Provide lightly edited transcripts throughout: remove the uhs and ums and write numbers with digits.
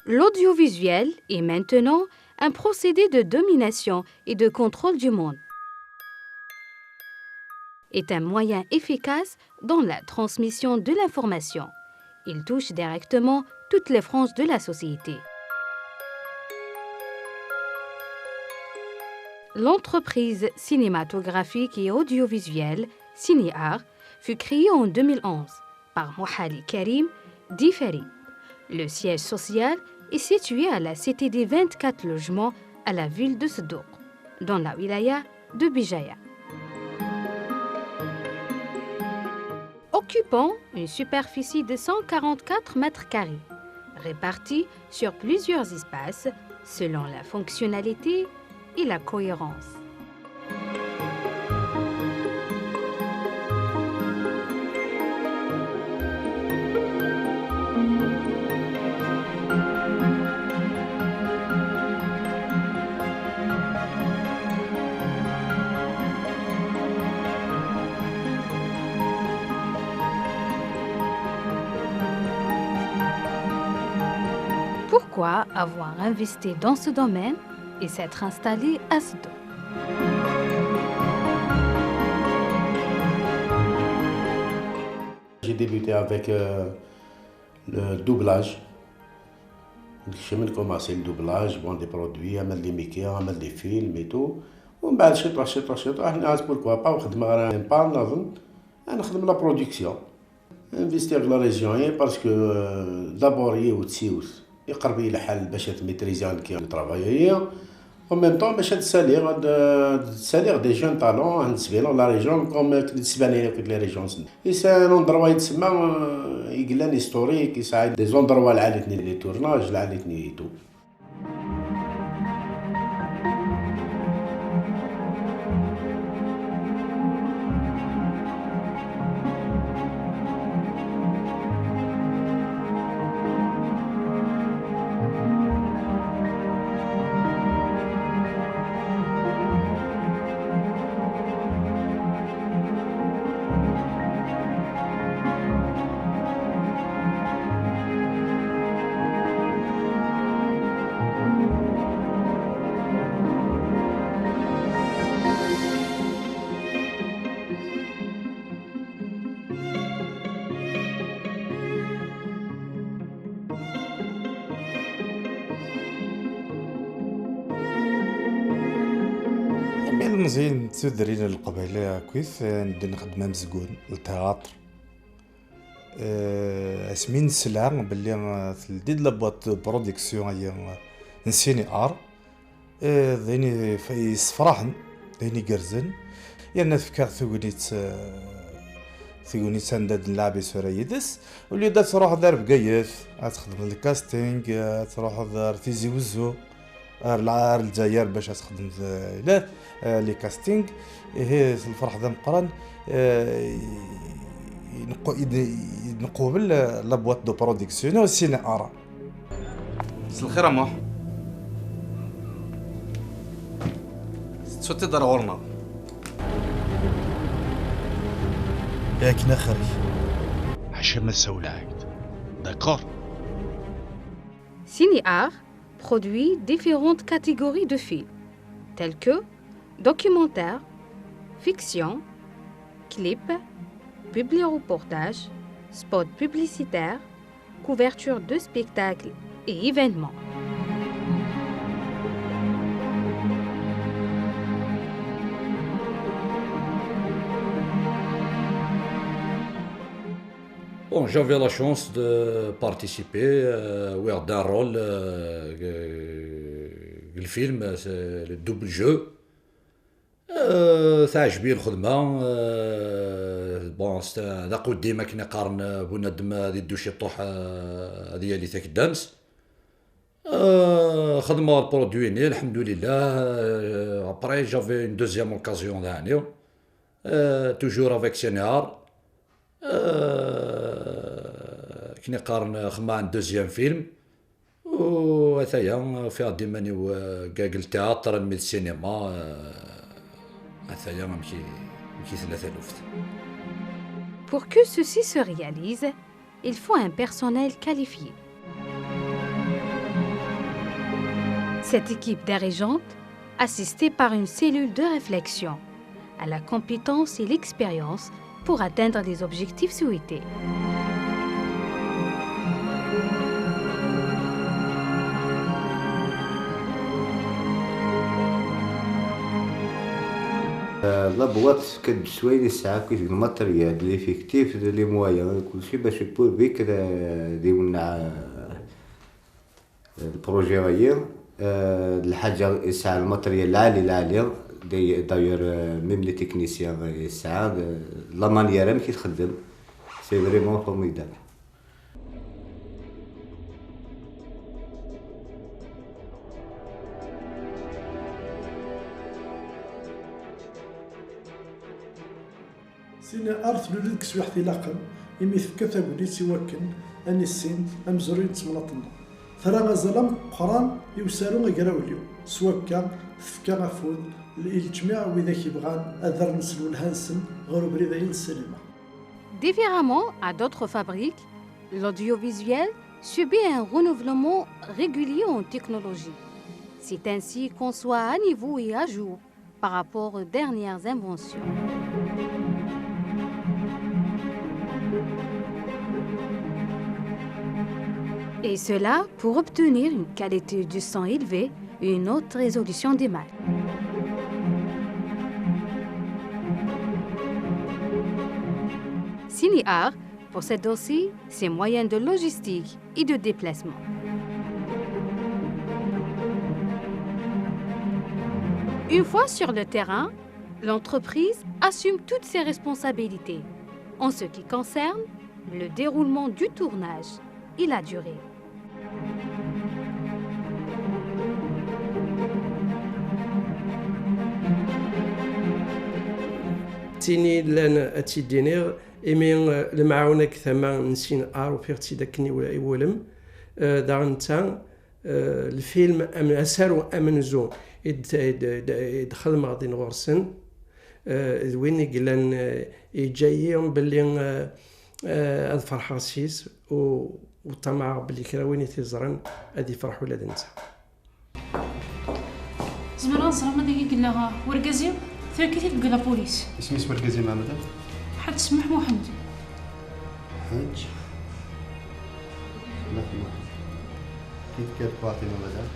L'audiovisuel est maintenant un procédé de domination et de contrôle du monde. Est un moyen efficace dans la transmission de l'information. Il touche directement toutes les franges de la société. L'entreprise cinématographique et audiovisuelle Cinéart fut créée en 2011 par Mohali Karim Difari. Le siège social est situé à la cité des 24 logements à la ville de Sdouk, dans la wilaya de Bijaya. Occupant une superficie de 144 mètres carrés, répartie sur plusieurs espaces selon la fonctionnalité et la cohérence. Pourquoi avoir investi dans ce domaine et s'être installé à Sdouk? J'ai débuté avec le doublage. J'ai commencé le doublage, vendre des produits, mettre des make-up, mettre des films et tout. ومن بعد شطوة حنا pourquoi pas وخدمة غير pas نظن نخدم لا برودكسيون. انفيستيغ لا ريجيون parce que d'abord يوتسيوس يقرب الى حل باش تميتريزي كي طرافايي en même temps باش تساليغ دي جون طالون نسبيلو لا ريجيون كوم تسباني في لي ريجيون اي سان اندروا يتسمى يقلان هيستوريك يساعد دي زوندروا العالتني لي تورناج العالتني تو. مزيان تدرين القبيلة كيف ندير نخدم مزقون التياتر اسمين السلعة باللي تلديد لابوات برودكسيون هي نسيني ار ذيني يصفراحن ذيني قرزن يعني تفكر ثقونيت سنداد نلعبي سوريدس واللي دا تروح دار بقايث تخدم الكاستينغ تروح دار تيزي وزو العار الجزائر باش تخدم لا لي كاستينغ هي الفرح ذا مقران نقوبل لابواط دو برودكسيون والسينما ارا مساء الخير امه صوتي دار غورنا ياك نخري عشان ما تسولعك داكور. Cinéart produit différentes catégories de films, tels que documentaires, fiction, clips, publi-reportages, spots publicitaires, couverture de spectacles et événements. Bon, j'avais la chance de participer d'un rôle le film, c'est le double jeu. تعجبني الخدمة بون نقول ديما كي نقارن بنادم هادي دوشي طوح هذه اللي تاك الدامس خدمة البرودويني الحمد لله. ابري جافي اون دوزيام اوكازيون ثاني توجور افيك سينيار كي نقارن خدمة عن دوزيام فيلم وهذايا فيها ديما كاع التياتر من السينما Pour que ceci se réalise, il faut un personnel qualifié. Cette équipe dirigeante, assistée par une cellule de réflexion, a la compétence et l'expérience pour atteindre les objectifs souhaités. لا بواط كتسوي لي ساعات كيف الماتريال لي فيكتيف لي مويا كلشي باش يبور بيك ديولنا البروجي غير الحاجه الساعه الماتريال العاليه داير ميم لي تكنيسيان الساعه لا مانيير ملي كتخدم سي فريمون فورميدابل. سينا أرث لولد كسوي حتى لاقم إمي ثبكا ثاوليت سواكن أني السين أمزورين تسملاطنا ثرى غزالام قران يوسالو غيراوليو سواكا ثفكا غفود الجميع وإذا كيبغان أذر نسلو الهانسن غيرو بريداين السينما. Différemment à d'autres fabriques, l'audiovisuel subit un renouvellement régulier en technologie. C'est ainsi qu'on soit à niveau et à jour par rapport aux dernières inventions. Et cela pour obtenir une qualité du son élevée et une haute résolution d'image. CineArt possède aussi ses moyens de logistique et de déplacement. Une fois sur le terrain, l'entreprise assume toutes ses responsabilités en ce qui concerne le déroulement du tournage et la durée. تيني لان اتيدينير ايمين المعاونه كثما نسين ار وفيرتي داكني ولا يولم دارنتا الفيلم ام اسارو امنزو يدخل مغادي نغرسن وين يقلن يجايهم باللي هاد فرحاسيس وطمع باللي كرا وين تيزرن هادي يفرحوا ولاد نتا زمران صرا ما داكي قلنا وركازي فاكيتي تبقى لا بوليس اسمي وركازي مع مدام حد سمح محمد حاج سمح محمد كيف كتبعتي مع مدام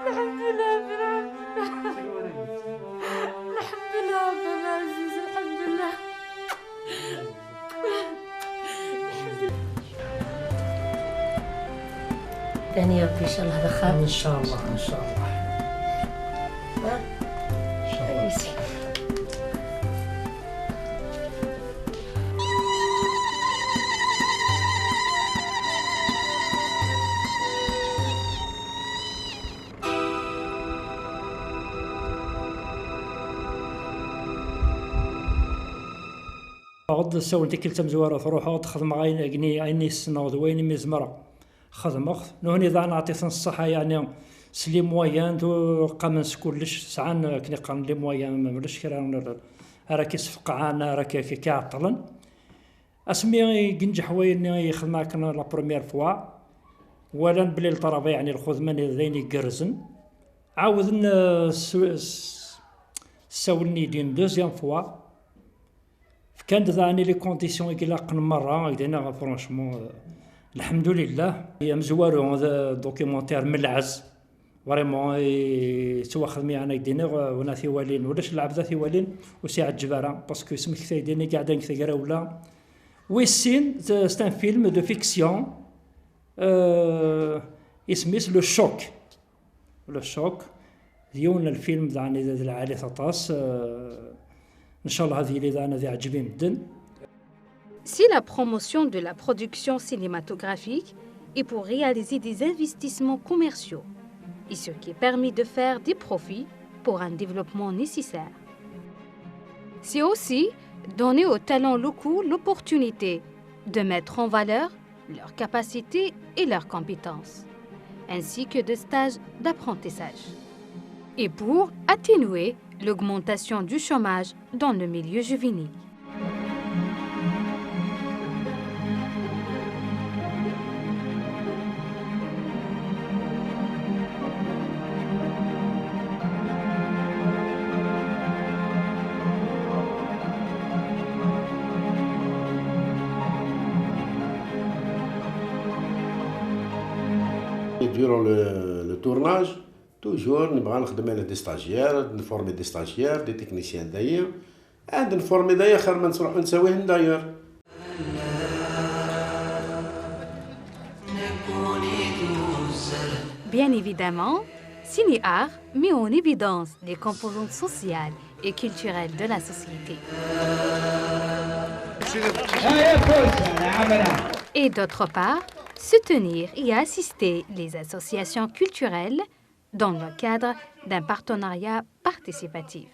الحمد لله الحمد لله عبد العزيز الحمد لله تاني ربي ان شاء الله هذا خير ان شاء الله ان شاء الله ان شاء الله غد سوي ديك التمزوره تروح تخدم غاين اغني عيني السنود وين مزمره خدمه نوني ذا نعطي الصحه يعني سلي مويان دو قامنس كلش ساعان كني قام لي مويان ما ملش كرا راه كيصفق عنا راه كيعطلن اسمي كنجح وين يخدم كان لا بروميير فوا ولا بلي الطرابه يعني الخدمه ذين يقرزن عاود ساولني دين دوزيام فوا كانت ذاني لي كونديسيون يقلقن مره دينا فرونشمون الحمد لله هي مزوارو هذا دوكيومونتير من العز فريمون سوا خدمي انا يدينا وانا ثوالين ولاش لعب ذا ثوالين وساعه جباره باسكو اسمك ثايديني قاعدين كثيرا ولا ويسين سي ان فيلم دو فيكسيون اسميس لو شوك ديون الفيلم ذاني العالي ثطاس Si la promotion de la production cinématographique est pour réaliser des investissements commerciaux, et ce qui est permis de faire des profits pour un développement nécessaire. C'est aussi donner aux talents locaux l'opportunité de mettre en valeur leurs capacités et leurs compétences, ainsi que de stages d'apprentissage. Et pour atténuer l'augmentation du chômage dans le milieu juvénile. Durant le tournage, toujours نبغى نخدم على دي ستاجير نفورمي دي ستاجير دي تكنيسيان داير عاد نفورمي داير خير ما نروح نسويه داير. Bien évidemment, CinéArt met en évidence les composantes sociales et culturelles de la société. Et d'autre part, soutenir et assister les associations culturelles dans le cadre d'un partenariat participatif.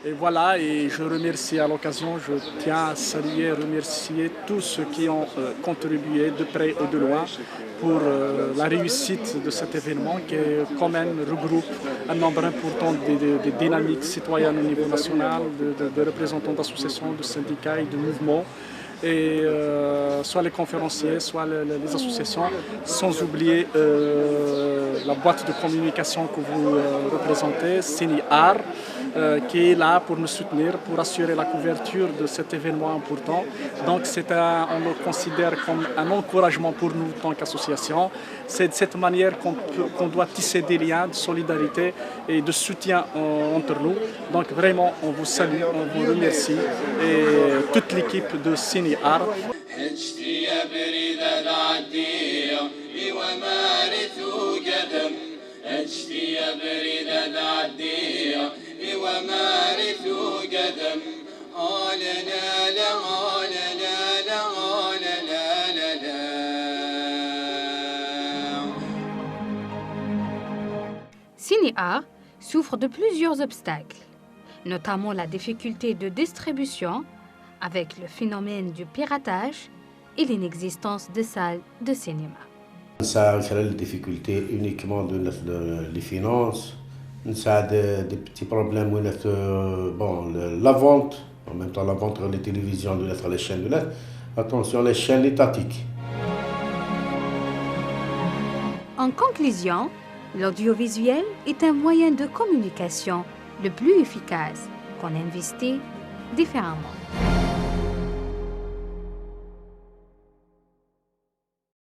Et voilà, et je remercie à l'occasion, je tiens à saluer et remercier tous ceux qui ont contribué de près ou de loin pour la réussite de cet événement qui quand même regroupe un nombre important de dynamiques citoyennes au niveau national, de représentants d'associations, de syndicats et de mouvements. Et soit les conférenciers, soit les associations, sans oublier la boîte de communication que vous représentez, CinéArt, qui est là pour nous soutenir, pour assurer la couverture de cet événement important. Donc on le considère comme un encouragement pour nous en tant qu'association. C'est de cette manière qu'on doit tisser des liens de solidarité et de soutien entre nous. Donc vraiment, on vous salue, on vous remercie et toute l'équipe de CinéArt. CinéArt souffre de plusieurs obstacles, notamment la difficulté de distribution avec le phénomène du piratage et l'inexistence de salles de cinéma. Ça crée des difficultés uniquement de les finances. Ça a des petits problèmes bon, la vente, en même temps la vente sur les télévisions, les chaînes, attention les chaînes étatiques. En conclusion, l'audiovisuel est un moyen de communication le plus efficace qu'on investit différemment.